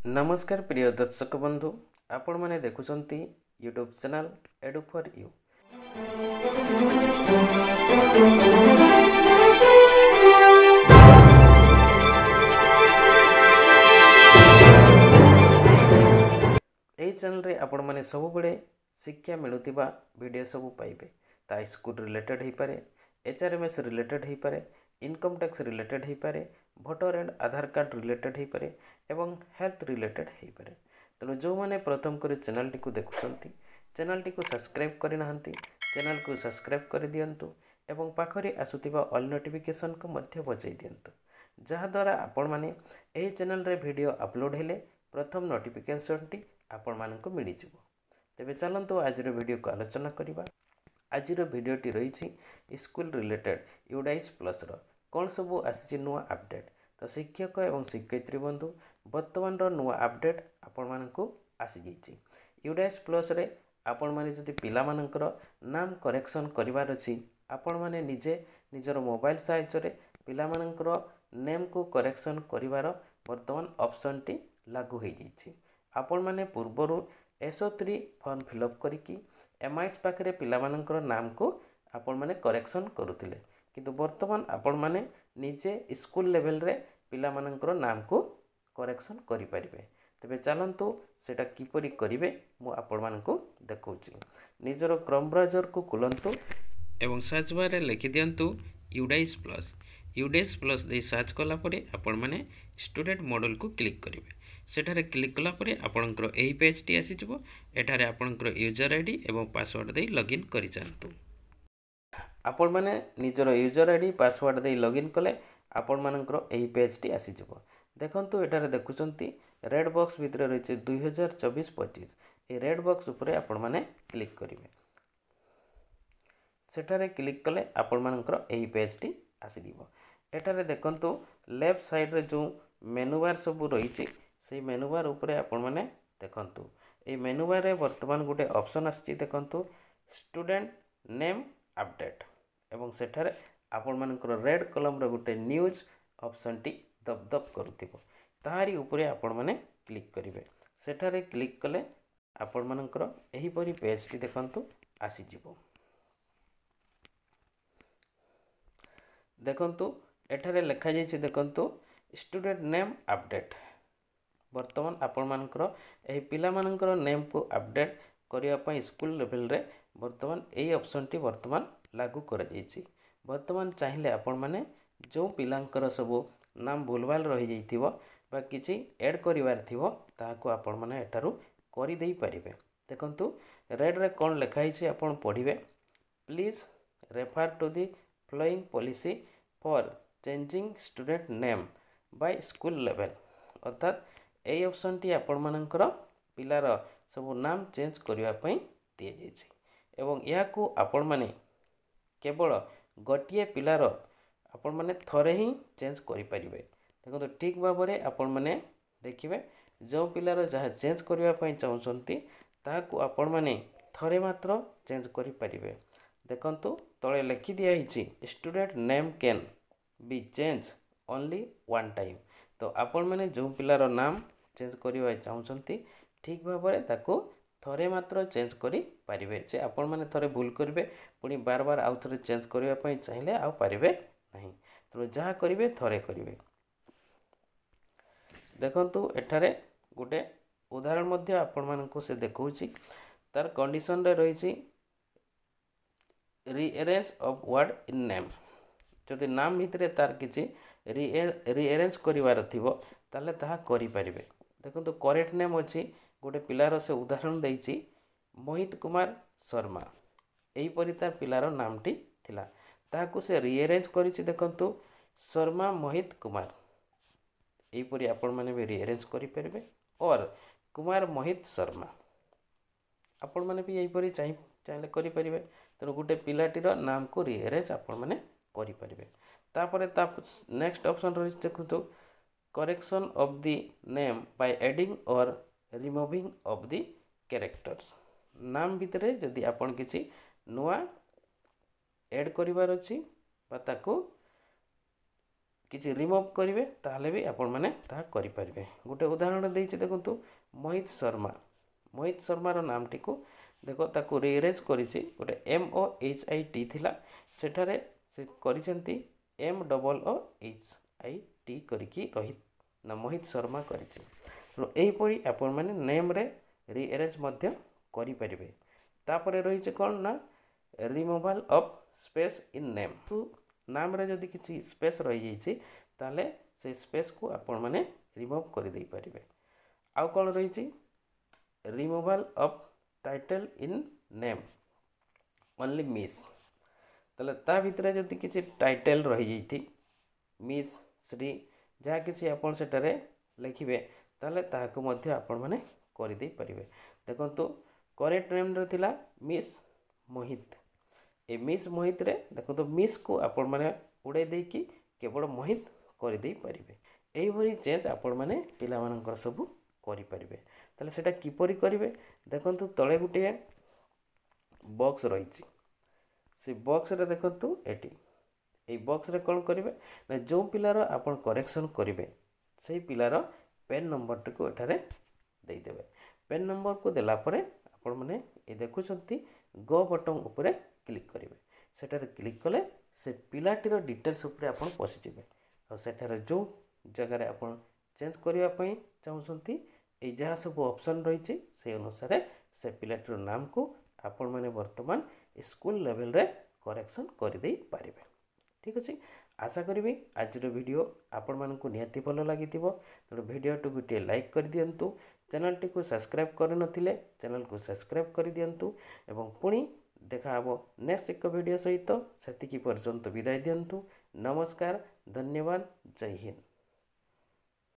नमस्कार प्रिय दर्शक बंधु आपण मैंने देखुंत YouTube channel edu for you. यही चैनल रे आपण मैंने सब बड़े शिक्षा मिलुवा वीडियो सब पाइबे। ता स्कूल रिलेटेड हो पारे, HRMS रिलेटेड हो पारे, इनकम टैक्स रिलेटेड हो पारे, voter and Aadhaar card related हो पारे एवं हेल्थ रिलेटेड हो पारे। तेणु जो मैंने प्रथम कर चैनल टी देखुंत चैनल टी सब्सक्राइब करना चैनल को सब्सक्राइब कर दिंतु एवं पाखरे आसुथिबा ऑल नोटिफिकेशन को मध्य बजाई दिंतु जहाद्वारा आपण मैंने यही चैनल रे वीडियो अपलोड हेले प्रथम नोटिफिकेशन टी आपण मानक मिल जाव। तेबे चलंतु आज वीडियो को आलोचना करबा। आज वीडियो टी रही स्कूल रिलेटेड यूडाइस प्लस रो कौन सब आसी नुआ अपडेट। तो शिक्षक एवं शिक्षयित्री बंधु वर्तमान नुआ अपडेट आपण मानक आसी जाइए। यूडाइस प्लस रे आपण माने जदि पिला मानकर नाम करेक्शन करिवार अछि आपण माने निजे निजर मोबाइल साहाय्य पिला मानकर नेम को करेक्शन करिवार वर्तमान ऑप्शन टी लागू हो जाइए। आपण माने पूर्वरु SO3 फॉर्म फिलअप करिकी MIS पाखरे पिला मानकर नाम को आपण माने करेक्शन करुथिले किंतु वर्तमान आपण माने निजे स्कूल लेवल रे पिला मानकर नाम को करेक्शन करि परिबे। तेबे चलंतु सेटा किपरि करिवे मु आपण मानकु देखौछि। निजर क्रोम ब्राउजर को खुलंतु एवं सर्च बार रे लिखि दियंतु यूडाइस प्लस दे सर्च कला परे आपण माने स्टूडेंट मॉडल को क्लिक करिवे। सेठारे क्लिक कला परे आपणकर एही पेज टी आसी जबो। एठारे आपणकर यूजर आईडी एवं पासवर्ड दे लॉगिन करि जानतु। आपण माने निजर यूजर आईडी पासवर्ड दे लॉगिन कले आपण मानकर एही पेज टी आसी जबो। देखंतु एठारे देखुचंती रेड बॉक्स भितर रही 2024-25 ये रेड बॉक्स उपरे आपण माने क्लिक करिवे। सेठारे क्लिक कले आपण मानकर एही पेज टी आसी दिबो। एठारे देखंतु लेफ्ट साइड रे जो मेनू बार सब रही से मेनू बार उपरे आपण माने देखंतु ए मेनू बार रे वर्तमान गोटे ऑप्शन आछि देखंतु स्टूडेंट नेम अपडेट एवं सेठारे आपण मानकर रेड कलम रे गोटे न्यूज ऑप्शन टी दब दब करूथिबो ताहारी उपरे आपण माने क्लिक करिवे। सेठारे क्लिक कले आपण मानकर एही परी पेज टी देखंतु आसी जिवो। देखंतु एठारे लिखा जाइछि देखंतु स्टूडेंट नेम अपडेट। वर्तमान आपण मानकर एही पिला मानकर नेम को अपडेट करिया पई स्कूल लेवल रे वर्तमान एही ऑप्शन टी वर्तमान लागू करा जाइछि। वर्तमान चाहिले आपण माने जो पिलांकर सब नाम भूलभाल रही जाइथिबो बा किछि ऐड करिवार थिबो ताहाको आपण माने एटारु करि देई परिबे। देखंतु रेड रे कोन लिखा हिछि आपण पढिबे। Please refer to the following policy for changing student name by school level. अर्थात एई ऑप्शन टी आपण मानकर पिलार सब नाम चेंज करिवा पई दिए जाइछि एवं याको आपण माने केवल गोटिए पिलार आपण माने थरे ही चेंज करि परिबे। देखो ठीक भाबरे आपण माने देखिबे जो पिलार जहा चेंज करिवा पई चाहुचंती ताहाकु आपण माने थरे मात्र चेंज करि परिबे। देखंतु तळे लिखि दिया हिछि student name can be change only one time. तो आपण माने जो पिलार नाम चेंज करिवा चाहुचंती ठीक भाबरे ताको थरे मात्र चेंज करि परिबे। जे आपण माने थरे भूल करिवे पुनी बार बार आउ थरे चेंज करिवा पई चाहिले आ परिबे नहीं। तो जहा करिवे थरे करिवे। देखंतु एठारे गोटे उदाहरण मध्य आपण मानकु से देखौछि तार कंडीशन रे रहिछि rearrange of word in name. जदि नाम भितरे तार किछि रीअरेंज करिवार थिबो ताले ताहा करि परिबे। देखंतु करेक्ट नेम अछि गोटे पिलार से उदाहरण दैछि मोहित कुमार शर्मा एही परि तार पिलार नामटी थिला ताहाकु से रीअरेंज करिछि। देखंतु शर्मा मोहित कुमार एही परि आपण माने भी रीअरेंज करि परिबे और कुमार मोहित शर्मा आपण माने भी एही परि चाहिले करि परिबे। तेणु गोटे पिलाटीर नाम को रीअरेंज आपण माने करि परिबे। तापरे नेक्स्ट ऑप्शन रही देखंतु correction of the name by adding और रिमूविंग ऑफ द कैरेक्टर्स। नाम भितरे जदि आपण किछि नुआ ऐड करिवार अछि बा ताको किसी रिमूव करेंगे ताहले भी आपण मैंने ताहा करें। गोटे उदाहरण देती देखो मोहित शर्मार नामटी को देख ताको रिअरेंज करी गोटे MOHIT थिला सेठारे से करिसेंती MOOHIT करिकी रोहित ना मोहित शर्मा करिछि। एहीपरि आपण मैंने नेम रे रिअरेंज मध्य करि परिबे। तापरे रही कौन ना removal of space in name. तो नाम रे जदि किसी स्पेस रही जाइए ताले से स्पेस को आपण मैंने रिमूव कर दे पारिबे। आउ कौन रही removal of title in name only miss. ताले ता भितर जदि किसी टाइटल रही जाइथि मिस श्री जहाँ किसी आपण सेटारे लिखिबे ताले ताहाको मध्य आपण माने करि दे परिबे। देखंतु करेक्ट नेम रे थिला मिस मोहित। ए मिस मोहित रे देखंतु मिस को आपण माने उड़े दे कि केवल मोहित करि दे परिबे। एही भली चेंज आपण माने पिला मानकर सब करि परिबे। ताले सेटा किपरि करिवे देखंतु तळे गुटे बॉक्स रहिछि से बॉक्स रे देखंतु एटी ए बॉक्स रे कोन करिवे ना जो पिलार आपण करेक्शन करिवे से पिलार पेन नंबर टी को एठारे दे देबे। पेन नंबर को देला परे आपण माने ए देखुछंती गो बटन ऊपर क्लिक करिवे। सेटारे क्लिक कले से पिलाटीर डिटेल्स ऊपर आपण पसि जिवे और सेठारे जो जगह रे आपण चेंज करिया पई चाहुछंती ए जहाँ सब ऑप्शन रही से अनुसार से पिलाटीर नाम को आपण माने वर्तमान स्कूल लेवल रे करेक्शन कर दे पारिबे। ठीक अच्छे आशा करी आज वीडियो आपण मानक निहाती भल लगी तेणु वीडियो टू गोटे लाइक कर दिंतु। चैनल टी को सब्सक्राइब कर नथिले चैनल को सब्सक्राइब कर दिंतु एवं पुणी देखा हबो नेक्स्ट एक वीडियो सहित सेतिकी पर्यंत विदाय दिंतु। नमस्कार, धन्यवाद, जय हिंद।